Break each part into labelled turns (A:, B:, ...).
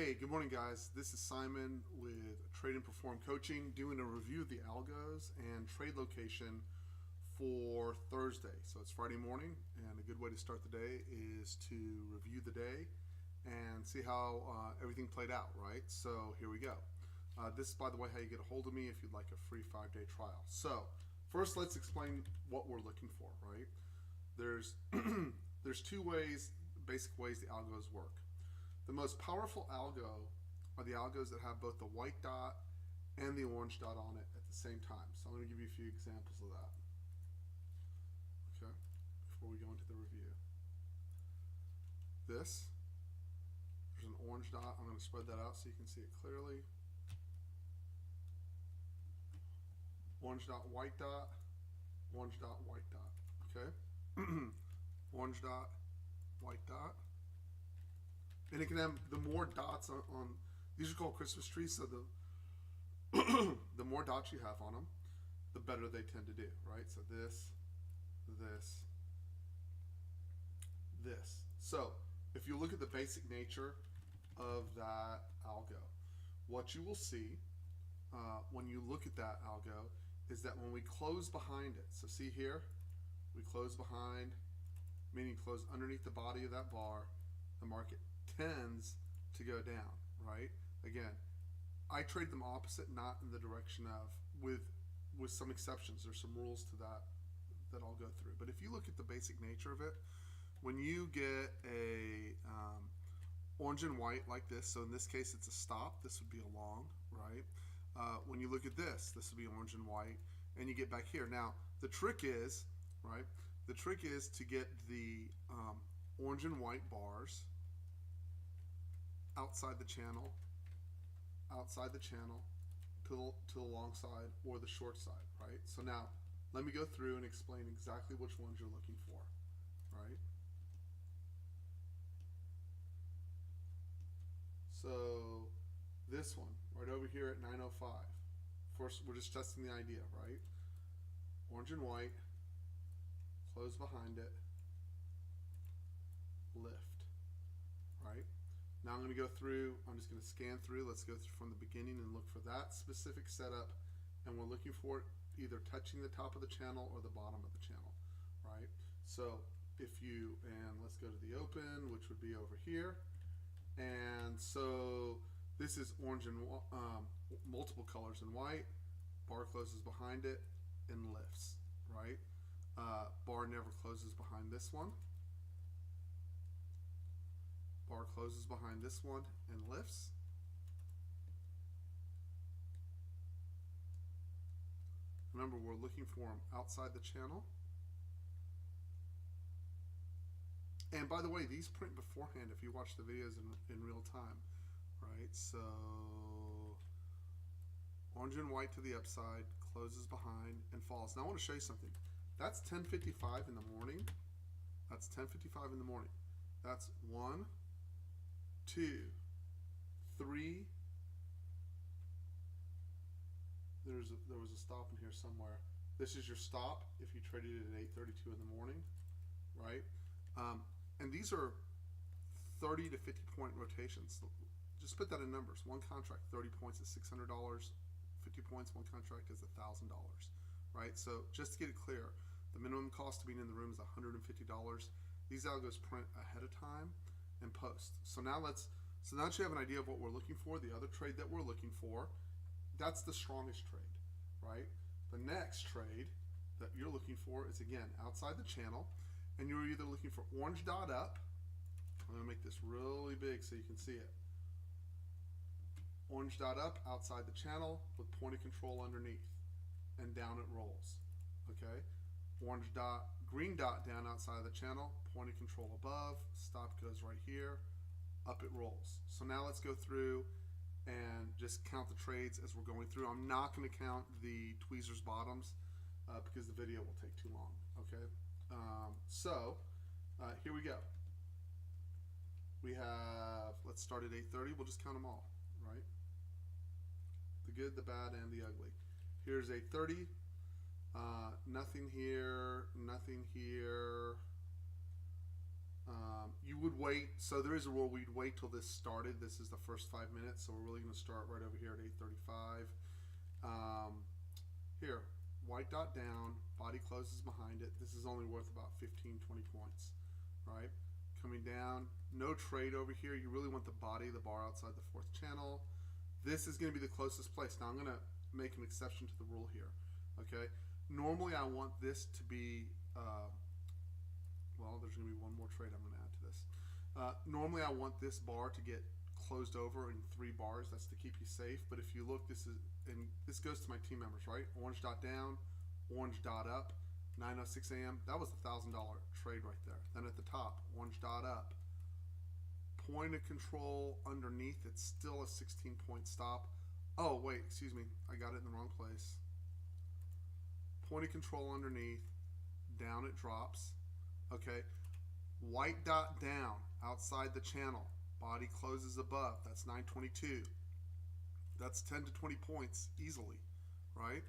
A: Hey, good morning, guys. This is Simon with Trade and Perform Coaching, doing a review of the algos and trade location for Thursday. So it's Friday morning, and a good way to start the day is to review the day and see how everything played out, right? So here we go. This is, by the way, how you get a hold of me if you'd like a free 5-day trial. So first, let's explain what we're looking for, right? There's two basic ways the algos work. The most powerful algo are the algos that have both the white dot and the orange dot on it at the same time. So I'm going to give you a few examples of that. Okay, before we go into the review. There's an orange dot. I'm going to spread that out so you can see it clearly. Orange dot, white dot, orange dot, white dot. Okay, orange dot, white dot. And it can have the more dots on these are called Christmas trees, so the more dots you have on them, the better they tend to do, right? So this. So if you look at the basic nature of that algo, what you will see when you look at that algo is that when we close behind it, so see here, we close behind, meaning close underneath the body of that bar, the market tends to go down, right? Again, I trade them opposite, not in the direction of, with some exceptions. There's some rules to that I'll go through. But if you look at the basic nature of it, when you get a orange and white like this, so in this case it's a stop, this would be a long, right? When you look at this would be orange and white, and you get back here. Now, the trick is, right, the trick is to get the orange and white bars outside the channel to the long side or the short side, right? So now let me go through and explain exactly which ones you're looking for, right? So this one right over here at 905. First, we're just testing the idea, right? Orange and white, close behind it, lift, right? Now I'm going to go through, I'm just going to scan through. Let's go through from the beginning and look for that specific setup. And we're looking for it either touching the top of the channel or the bottom of the channel, right? So and let's go to the open, which would be over here. And so this is orange and multiple colors in white. Bar closes behind it and lifts, right? Bar never closes behind this one. Bar closes behind this one and lifts. Remember, we're looking for them outside the channel. And by the way, these print beforehand if you watch the videos in real time, right? So orange and white to the upside, closes behind and falls. Now I want to show you something. That's 10:55 in the morning. That's 10:55 in the morning. That's 1, 2, 3. There was a stop in here somewhere. This is your stop if you traded it at 8:32 in the morning, right? And these are 30 to 50 point rotations. Just put that in numbers. One contract, 30 points is $600. 50 points, one contract is $1,000, right? So just to get it clear, the minimum cost of being in the room is $150. These algos print ahead of time and post. So now that you have an idea of what we're looking for, the other trade that we're looking for, that's the strongest trade, right? The next trade that you're looking for is, again, outside the channel, and you're either looking for orange dot up. I'm going to make this really big so you can see it. Orange dot up outside the channel with point of control underneath, and down it rolls, okay? Orange dot, green dot down outside of the channel, point of control above, stop goes right here, up it rolls. So now let's go through and just count the trades as we're going through. I'm not going to count the tweezers bottoms because the video will take too long, okay? Here we go. We have, let's start at 8:30. We'll just count them all, right? The good, the bad, and the ugly. Here's 8:30. Nothing here, nothing here. You would wait. So there is a rule. We'd wait till this started. This is the first 5 minutes. So we're really going to start right over here at 8:35. Here, white dot down, body closes behind it. This is only worth about 15, 20 points, right? Coming down, no trade over here. You really want the body of the bar outside the fourth channel. This is going to be the closest place. Now I'm going to make an exception to the rule here, okay? Normally I want this to be, well, there's going to be one more trade I'm going to add to this. Normally I want this bar to get closed over in 3 bars. That's to keep you safe. But if you look, this is, and this goes to my team members, right? Orange dot down, orange dot up, 9:06 a.m. That was a $1,000 trade right there. Then at the top, orange dot up, point of control underneath. It's still a 16-point stop. Oh wait, excuse me, I got it in the wrong place. Point of control underneath, down it drops. Okay, white dot down outside the channel, body closes above. That's 922. That's 10 to 20 points easily, right?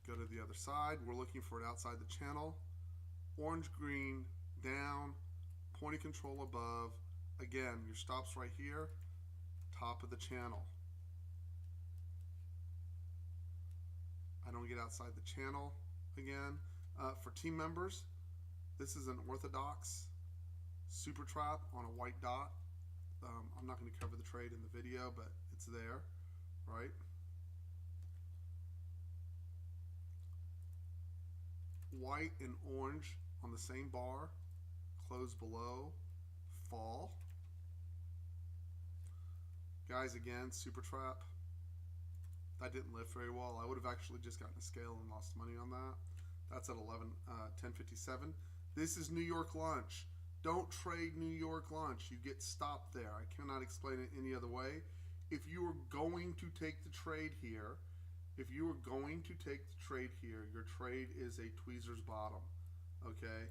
A: Go to the other side. We're looking for it outside the channel. Orange green down, point of control above. Again, your stop's right here, top of the channel. I don't get outside the channel again. For team members, this is an orthodox super trap on a white dot. I'm not going to cover the trade in the video, but it's there, right? White and orange on the same bar, close below, fall. Guys, again, super trap. That didn't lift very well. I would have actually just gotten a scale and lost money on that. That's at 10:57. This is New York lunch. Don't trade New York lunch. You get stopped there. I cannot explain it any other way. If you are going to take the trade here, your trade is a tweezer's bottom, okay?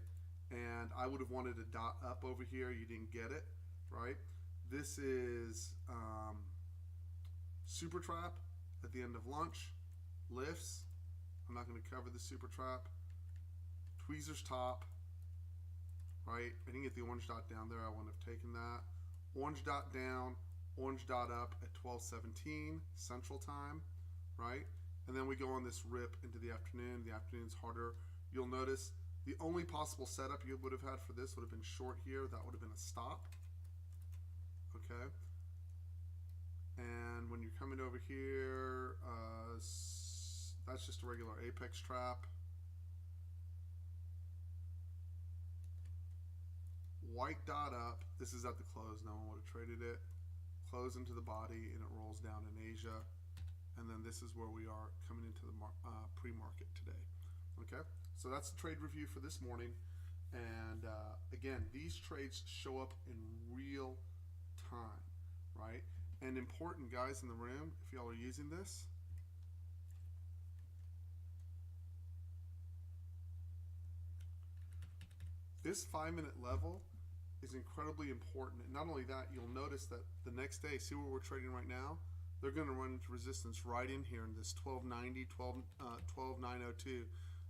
A: And I would have wanted a dot up over here. You didn't get it, right? This is super trap at the end of lunch, lifts. I'm not going to cover the super trap. Tweezer's top, right? I didn't get the orange dot down there. I wouldn't have taken that. Orange dot down, orange dot up at 12:17 Central Time, right? And then we go on this rip into the afternoon. The afternoon's harder. You'll notice the only possible setup you would have had for this would have been short here. That would have been a stop, okay? And when you're coming over here, that's just a regular apex trap. White dot up. This is at the close. No one would have traded it. Close into the body, and it rolls down in Asia. And then this is where we are coming into the pre-market today. Okay, so that's the trade review for this morning. And again, these trades show up in real time, right? And important, guys in the room, if y'all are using this, this 5-minute level is incredibly important. And not only that, you'll notice that the next day, see where we're trading right now? They're going to run into resistance right in here in this 1290, 12902.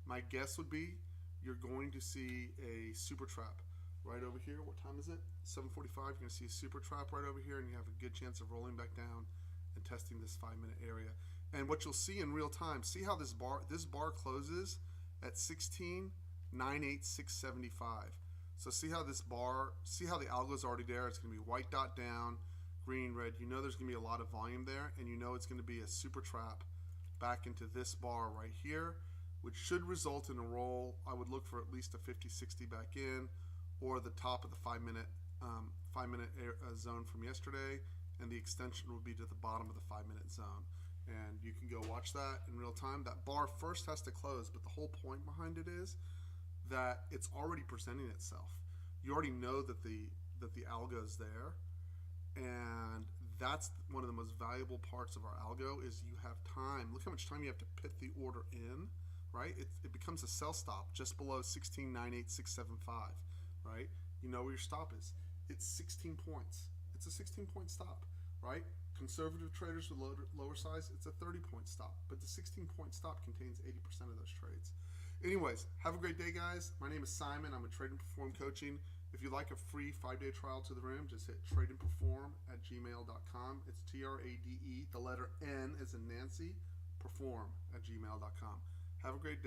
A: My guess would be you're going to see a super trap right over here. What time is it? 7:45. You're going to see a super trap right over here, and you have a good chance of rolling back down and testing this 5-minute area. And what you'll see in real time, see how this bar closes at 16,986.75. So see how this bar, see how the algo is already there. It's going to be white dot down, green, red. You know there's going to be a lot of volume there, and you know it's going to be a super trap back into this bar right here, which should result in a roll. I would look for at least a 50-60 back in, or the top of the 5-minute zone from yesterday, and the extension will be to the bottom of the 5-minute zone. And you can go watch that in real time. That bar first has to close, but the whole point behind it is that it's already presenting itself. You already know that the algo's there, and that's one of the most valuable parts of our algo is you have time. Look how much time you have to put the order in, right? It becomes a sell stop just below 16,986.75, right? You know where your stop is. It's 16 points. It's a 16-point stop, right? Conservative traders with lower size, it's a 30-point stop, but the 16-point stop contains 80% of those trades. Anyways, have a great day, guys. My name is Simon. I'm with Trade and Perform Coaching, If you'd like a free 5-day trial to the room, just hit tradeandperform@gmail.com. It's TRADE, the letter N as in Nancy, perform@gmail.com. Have a great day.